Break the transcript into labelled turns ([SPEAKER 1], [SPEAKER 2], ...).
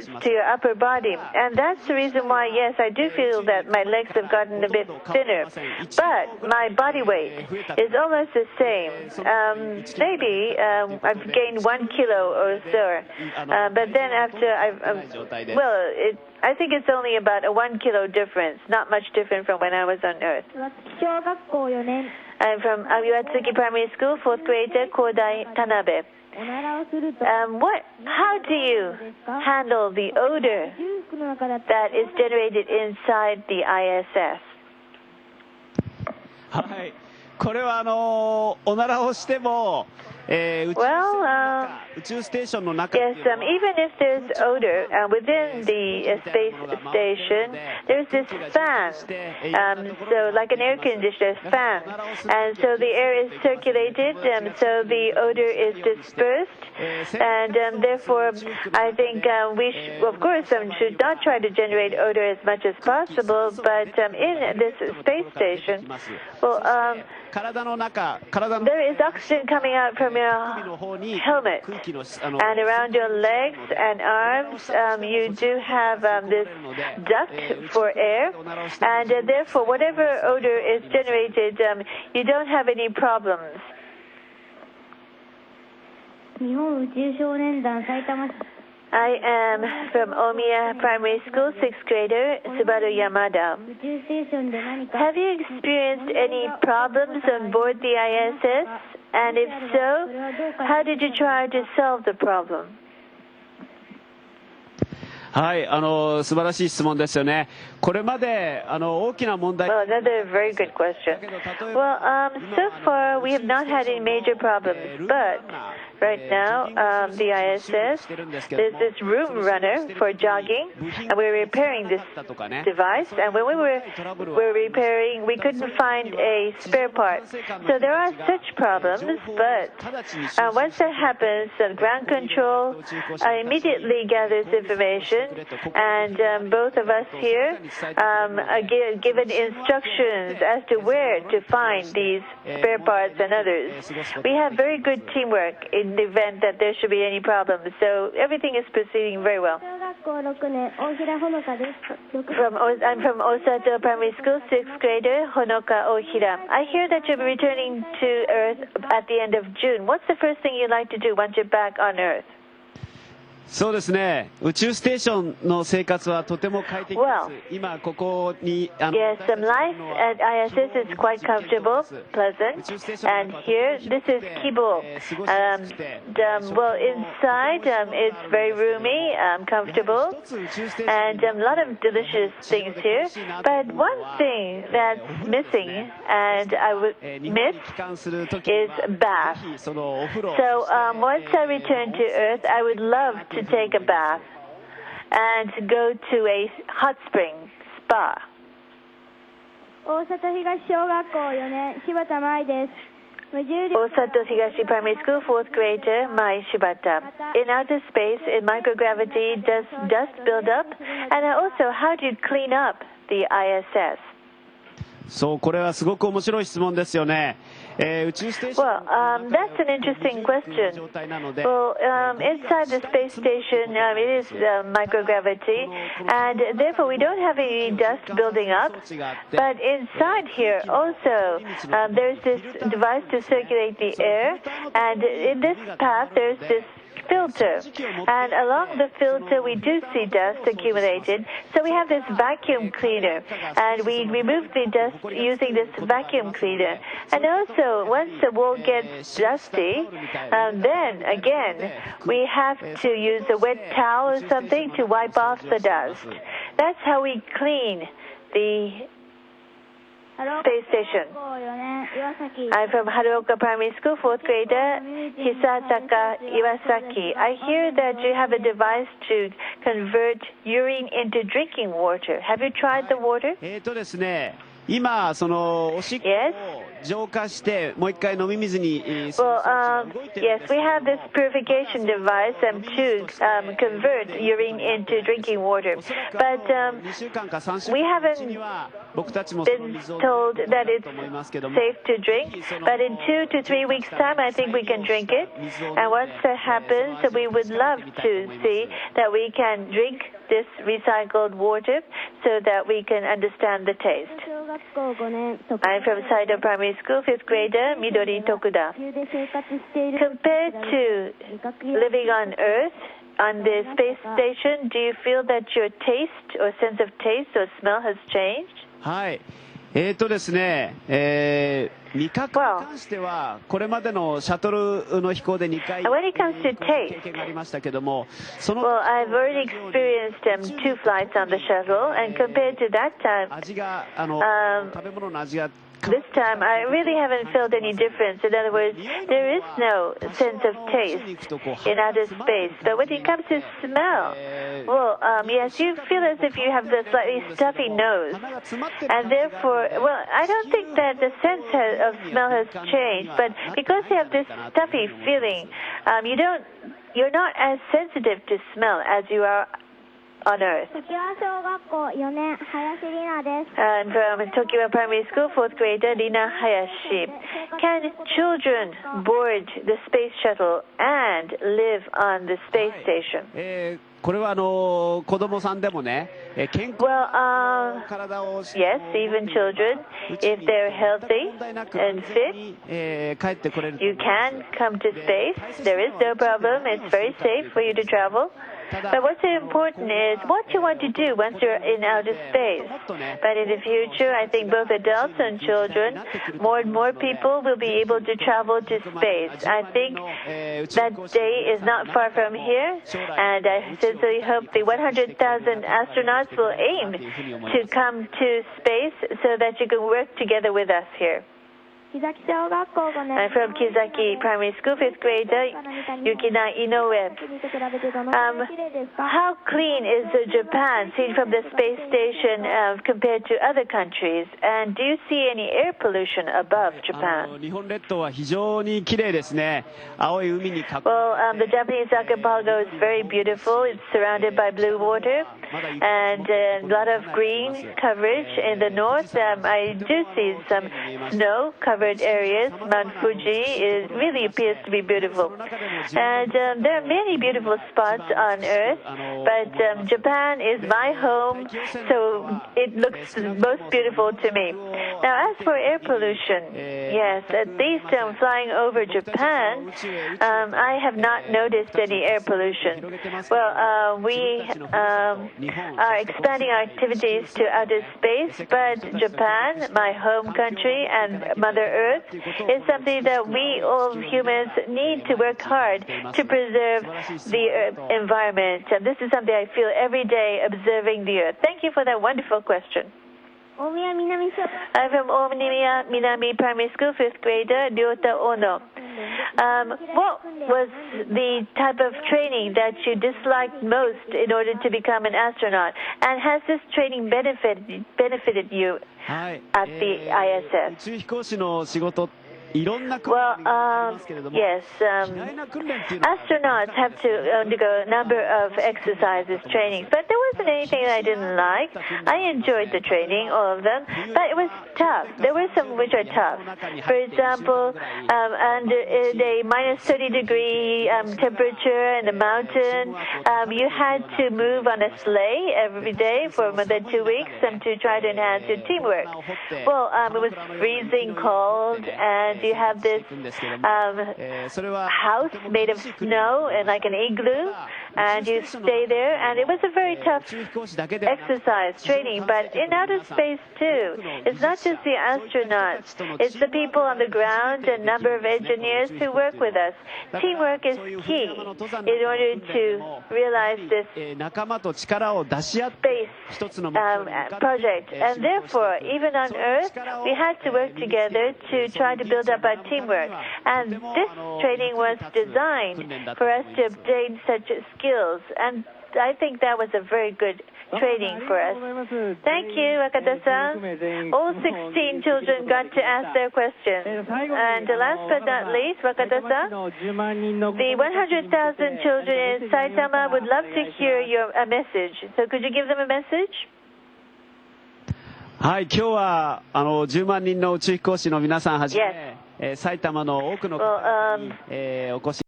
[SPEAKER 1] limits to your upper body. And that's the reason why, yes, I do feel that my legs have gotten a bit thinner. But my body weight is almost the same. Maybe I've gained 1 kilo or so. But then after I think it's only about a 1 kilo difference, not much different from when I was on Earth. I'm from Iwatsuki Primary School, 4th grader, Kodai Tanabe. How do you handle the odor that is generated inside the ISS?
[SPEAKER 2] はい、これはおならをしても、宇宙ステーションの中
[SPEAKER 1] Yes, even if there's odor within the space station, there's this fan, so like an air conditioner fan, and so the air is circulated, so the odor is dispersed, and therefore I think we of course should not try to generate odor as much as possible, but in this space station, there is oxygen coming out from your helmet, and around your legs and arms you do have this duct for air, and therefore whatever odor is generated, you don't have any problems. I am from Omiya Primary School, 6th grader, Subaru Yamada. Have you experienced any problems on board the ISS? And if so, how did you try to solve the problem?
[SPEAKER 2] はい、素晴らしい質問ですよね。これまで大きな問題。
[SPEAKER 1] Well, another very good question. Well, so far we have not had any major problems, but right now the ISS, there's this room runner for jogging, and we're repairing this device. And when we were repairing, we couldn't find a spare part. So there are such problems, but once that happens, ground control immediately gathers information. And both of us here are given instructions as to where to find these spare parts and others. We have very good teamwork in the event that there should be any problems. So everything is proceeding very well. I'm from Osato Primary School, 6th grader, Honoka Ohira. I hear that you'll be returning to Earth at the end of June. What's the first thing you'd like to do once you're back on Earth?
[SPEAKER 2] そうですね。宇宙ステーションの生活はとても快適です。今ここに
[SPEAKER 1] Yes, life at ISS is quite comfortable, pleasant, and here this is Kibo. Well, inside it's very roomy, comfortable, and a lot of delicious things here. But one thing that's missing, and I would miss, is bath. So once I return to Earth, I would love to take a bath and go to a hot spring spa.
[SPEAKER 3] 大里東小学校4年柴田舞です。
[SPEAKER 1] Osato Higashi Primary School, 4th grader, Mai Shibata. In outer space, in microgravity, does dust build up? And also, how do you clean up the ISS?
[SPEAKER 2] そう、これはすごく面白い質問ですよね。宇宙ステーション
[SPEAKER 1] Well, that's an interesting question. Well, inside the space station, it is microgravity, and therefore we don't have any dust building up. But inside here also, there's this device to circulate the air, and in this path there's this filter, and along the filter we do see dust accumulated, so we have this vacuum cleaner, and we remove the dust using this vacuum cleaner. And also, once the wall gets dusty, then again we have to use a wet towel or something to wipe off the dust. That's how we clean the space station. I'm from Haruoka Primary School, 4th grader, Hisataka Iwasaki. I hear that you have a device to convert urine into drinking water. Have you tried the water?
[SPEAKER 2] ですね。今そのおしっこを浄化してもう一回飲み水にする装置が動いてるんですけども。
[SPEAKER 1] Yes, we have this purification device to convert urine into drinking water. But
[SPEAKER 2] 2週間か3週
[SPEAKER 1] we
[SPEAKER 2] 間のう
[SPEAKER 1] haven't
[SPEAKER 2] ちには僕たちもその
[SPEAKER 1] been
[SPEAKER 2] 水を
[SPEAKER 1] told
[SPEAKER 2] 飲んで
[SPEAKER 1] that
[SPEAKER 2] る
[SPEAKER 1] it's
[SPEAKER 2] と思いますけども。
[SPEAKER 1] safe to drink. But in 2 to 3 weeks' time, I think we can drink it. And once that happens, we would love to see that we can drink this recycled water so that we can understand the taste.
[SPEAKER 3] 小学校5年
[SPEAKER 1] I'm from Saitama Primary School, 5th grader, Midori Tokuda.
[SPEAKER 3] 地球で生活している
[SPEAKER 1] Compared to living on Earth, on the space station, do you feel that your taste or sense of taste or smell has changed?
[SPEAKER 2] はい。ですね、味覚に関してはこれまでのシャトルの飛行で2回
[SPEAKER 1] When it comes to
[SPEAKER 2] 経
[SPEAKER 1] taste,
[SPEAKER 2] 験がありましたけども、その
[SPEAKER 1] well, I've already experienced 2 flights on the shuttle, and compared to that time,
[SPEAKER 2] 味が食べ物の味が
[SPEAKER 1] this time I really haven't felt any difference. In other words, there is no sense of taste in outer space. But when it comes to smell, well, yes, you feel as if you have the slightly stuffy nose. And therefore, well, I don't think that the sense of smell has changed. But because you have this stuffy feeling, you're not as sensitive to smell as you are on Earth.
[SPEAKER 3] 常盤小学校4年林里奈です
[SPEAKER 1] And from Tokyo Primary School, 4th grader Rina Hayashi. Can children board the space shuttle and live on the space station?
[SPEAKER 2] これは子供さんでもね、健康
[SPEAKER 1] Well,
[SPEAKER 2] な体を
[SPEAKER 1] yes, even children, if they're healthy and fit,
[SPEAKER 2] 帰ってこれる
[SPEAKER 1] you can come to space. There is no problem. It's very safe for you to travel. But what's important is what you want to do once you're in outer space. But in the future, I think both adults and children, more and more people will be able to travel to space. I think that day is not far from here, and I sincerely hope the 100,000 astronauts will aim to come to space so that you can work together with us here.
[SPEAKER 3] 木崎小学校5年
[SPEAKER 1] I'm from Kizaki Primary School, 5th grader, Yukina Inoue.
[SPEAKER 3] 国と比べてどのくらい綺麗ですか
[SPEAKER 1] How clean is Japan seen from the space station compared to other countries? And do you see any air pollution above Japan?
[SPEAKER 2] 日本列島は非常に綺麗ですね。青い海に囲ま
[SPEAKER 1] Well, the Japanese archipelago is very beautiful. It's surrounded by blue water and a lot of green coverage. In the north, I do see some snow-covered areas. Mount Fuji really appears to be beautiful. And there are many beautiful spots on Earth, but Japan is my home, so it looks most beautiful to me. Now, as for air pollution, yes, at least flying over Japan, I have not noticed any air pollution. Well, we are expanding our activities to outer space, but Japan, my home country and Mother Earth, is something that we all humans need to work hard to preserve the environment. And this is something I feel every day observing the Earth. Thank you for that wonderful question.
[SPEAKER 3] 大宮南小学
[SPEAKER 1] I'm from Omiya Minami Primary School, 5th grader, Ryota Ono. What was the type of training that you disliked most in order to become an astronaut? And has this training benefited you
[SPEAKER 2] はい、
[SPEAKER 1] at the ISS?
[SPEAKER 2] 宇宙飛行士の仕事いろんな訓練
[SPEAKER 1] Well,
[SPEAKER 2] がありますけれども、
[SPEAKER 1] yes,
[SPEAKER 2] 嫌いな訓練っていうのは
[SPEAKER 1] astronauts have to undergo a number of exercises, trainings, but there wasn't anything that I didn't like. I enjoyed the training, all of them, but it was tough. There were some which are tough. For example, under a minus 30-degree temperature in the mountain, you had to move on a sleigh every day for more than 2 weeks to try to enhance your teamwork. Well, it was freezing cold, and you have this house made of snow and like an igloo, and you stay there, and it was a very tough exercise training. But in outer space too, it's not just the astronauts, it's the people on the ground and number of engineers who work with us. Teamwork is key in order to realize this space project, and therefore even on Earth we had to work together to try to build up our teamwork, and this training was designed for us to obtain such skills, and I think that was a very good training for us. Thank you, Wakata-san. All 16 children got to ask their questions. And last but not least, Wakata-san, the 100,000 children in Saitama would love to hear a message. So could you give them a message?
[SPEAKER 2] はい、今日は10万人の宇宙飛行士の皆さんはじめ、埼玉の多くの方に、お越し